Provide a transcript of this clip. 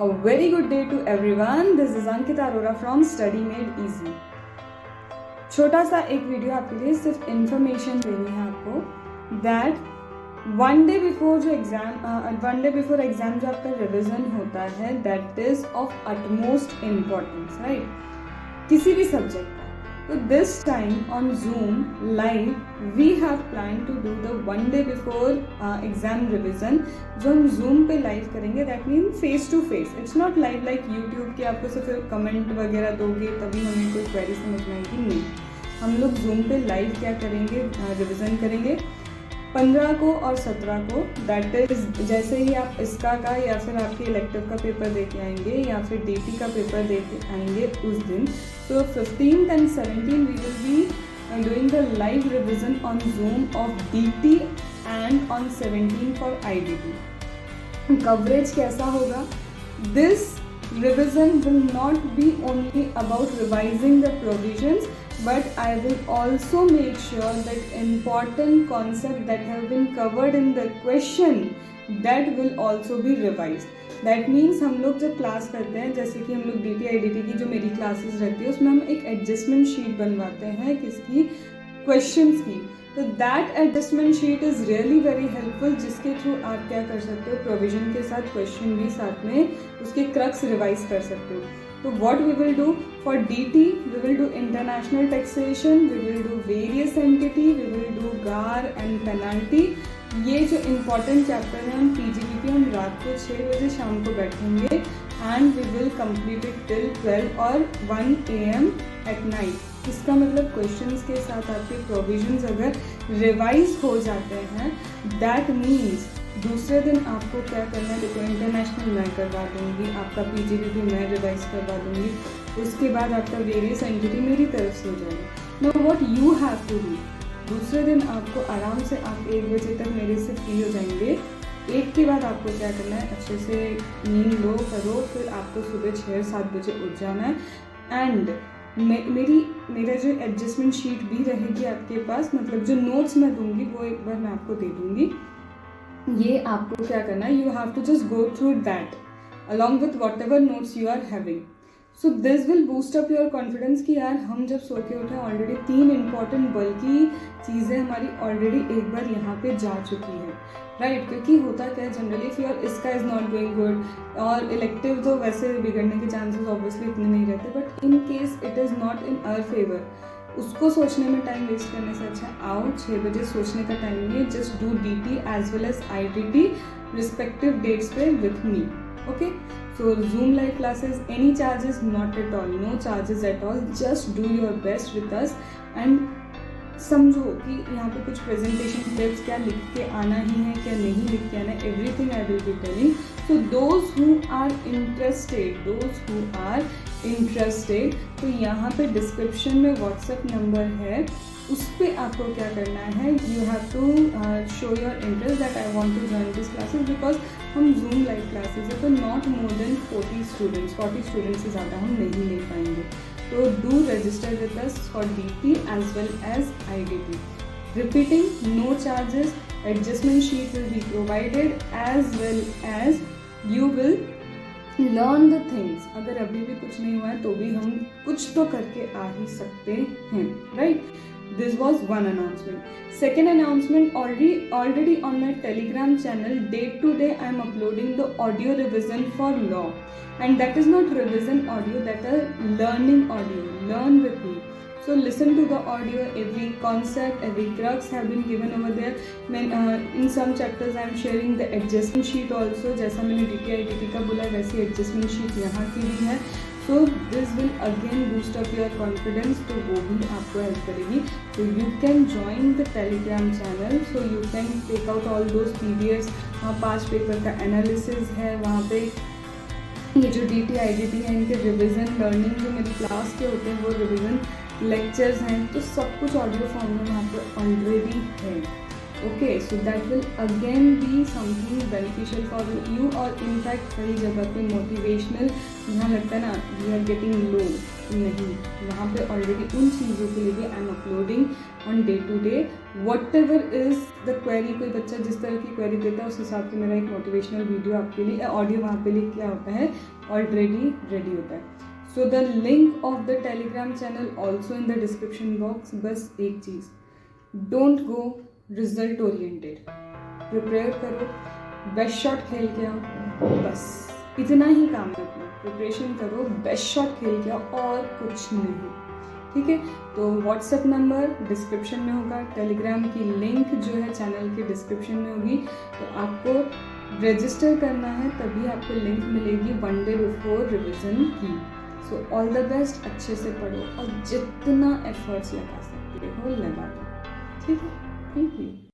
A very good day to everyone. This is Ankita Arora from Study Made Easy. छोटा सा एक video आपके लिए सिर्फ इन्फॉर्मेशन देनी है आपको that one day before exam जो आपका रिविजन होता है that is of utmost importance, right, किसी भी सब्जेक्ट का. तो this time on Zoom live we have plan to do the one day before exam revision जो हम जूम पे लाइव करेंगे. That mean face to face. It's not live like YouTube के आपको सिर्फ कमेंट वगैरह दोगे तभी हमें कोई क्वेरी समझ में आएगी. नहीं, हम लोग जूम पे लाइव क्या करेंगे, रिवीजन करेंगे 15 को और 17 को. दैट इज जैसे ही आप इसका का या फिर आपके इलेक्टिव का पेपर दे के आएंगे या फिर डीटी का पेपर दे के आएंगे उस दिन. सो 15th and 17 we will be doing the live revision on Zoom of DT and on 17 for IDT. Coverage कैसा होगा? This revision will not be only about revising the provisions, but I will also make sure that important concepts that have been covered in the question that will also be revised. That means हम लोग जब class करते हैं, जैसे कि हम लोग DT IDT की जो मेरी क्लासेस रहती है उसमें हम एक एडजस्टमेंट शीट बनवाते हैं किसकी, क्वेश्चंस की. तो that adjustment sheet is really very helpful जिसके थ्रू आप क्या कर सकते हो, प्रोविजन के साथ क्वेश्चन भी साथ में उसके क्रक्स रिवाइज कर सकते हो. So what we will do for DT, we will do international taxation, we will do various entity, we will do GAR and penalty. ये जो important chapter है हम PGP हम रात को 6 बजे शाम को बैठेंगे and we will complete it till 12 or 1 AM at night. इसका मतलब क्वेश्चंस के साथ आपके प्रोविजंस अगर रिवाइज हो जाते हैं दैट मीन्स दूसरे दिन आपको क्या करना है. देखो, इंटरनेशनल मैं करवा दूँगी, आपका PGP भी मैं रिवाइज करवा दूँगी, उसके बाद आपका वेरियस एंटिटी मेरी तरफ से हो जाएगी. No what you have to do, दूसरे दिन आपको आराम से आप 1 बजे तक मेरे से फ्री हो जाएंगे. 1 के बाद आपको क्या करना है, अच्छे से नींद लो करो, फिर आपको सुबह 6-7 बजे उठ जाना है. एंड मेरा जो एडजस्टमेंट शीट भी रहेगी आपके पास, मतलब जो नोट्स मैं दूंगी वो एक बार मैं आपको दे दूंगी. ये आपको क्या करना है, you have to just go through that along with whatever notes you are having. So this will boost up your confidence कि यार हम जब सो के उठे ऑलरेडी 3 इंपॉर्टेंट बल्कि चीज़ें हमारी ऑलरेडी एक बार यहाँ पे जा चुकी है, राइट. क्योंकि होता क्या है जनरली इफ योर इसका इज़ नॉट गोइंग गुड और इलेक्टिव तो वैसे बिगड़ने के चांसेस ऑब्वियसली इतने नहीं रहते, but in case it is not in our favour, उसको सोचने में टाइम वेस्ट करने से अच्छा आओ 6 बजे सोचने का टाइम नहीं है. Just do DT as well as IDT respective dates पे with me. Okay, so Zoom live classes, any charges not at all, no charges at all. Just do your best with us and समझो कि यहाँ पे कुछ presentation tips क्या लिख के आना ही है क्या नहीं लिख के आना है, everything I will be telling. So those who are interested तो यहाँ पे डिस्क्रिप्शन में व्हाट्सएप नंबर है, उस पर आपको क्या करना है, you have to show your interest that I want to join this classes because हम जूम लाइव क्लासेस है तो नॉट मोर देन 40 स्टूडेंट्स से ज़्यादा हम नहीं ले पाएंगे. तो do register with us for DT as well as IDT. Repeating, no charges, adjustment sheet will be provided as well as you will learn the things. अगर अभी भी कुछ नहीं हुआ है तो भी हम कुछ तो करके आ ही सकते हैं, right? This was one announcement. Second announcement, already on my Telegram channel, day to day I am uploading the audio revision for law, and that is not revision audio, that is learning audio. Learn with me. So listen to the audio. Every concept, every crux have been given over there. In some chapters I am sharing the adjustment sheet also. जैसा मैंने DT IDT का बोला वैसी adjustment sheet यहाँ की भी है. So this will again boost up your confidence. तो वो भी आपको help करेगी. So you can join the Telegram channel. So you can take out all those PDFs. वहाँ 5 पेपर का analysis है वहाँ पे. ये जो DT IDT है इनके रिविज़न लर्निंग जो मेरी क्लास के होते हैं वो रिविज़न लेक्चर्स हैं, तो सब कुछ ऑडियो फॉर्म में वहाँ पर ऑलरेडी है. Okay, so that will again be something beneficial for you. और इनफैक्ट कई जगह पे मोटिवेशनल यहाँ लगता है ना वी आर गेटिंग लो, नहीं, वहाँ पे ऑलरेडी उन चीज़ों के लिए भी I am uploading on day to day whatever is the query. कोई बच्चा जिस तरह की क्वेरी देता है उस हिसाब से मेरा एक मोटिवेशनल वीडियो आपके लिए ऑडियो वहाँ पे लिख क्या होता है ऑलरेडी रेडी होता है. So the link of the Telegram channel also in the description box. बस एक चीज़, don't go result oriented, prepare करो, बेस्ट शॉट खेल के आओ, बस इतना ही काम रखना. प्रिपरेशन करो, बेस्ट शॉट खेल के आओ और कुछ नहीं. ठीक है, तो व्हाट्सएप नंबर डिस्क्रिप्शन में होगा, टेलीग्राम की लिंक जो है चैनल के डिस्क्रिप्शन में होगी. तो आपको रजिस्टर करना है तभी आपको लिंक मिलेगी वन डे बिफोर रिविजन की. सो ऑल द बेस्ट, अच्छे से पढ़ो और जितना एफर्ट्स लगा सकते हो लगा दो. ठीक है, थैंक यू.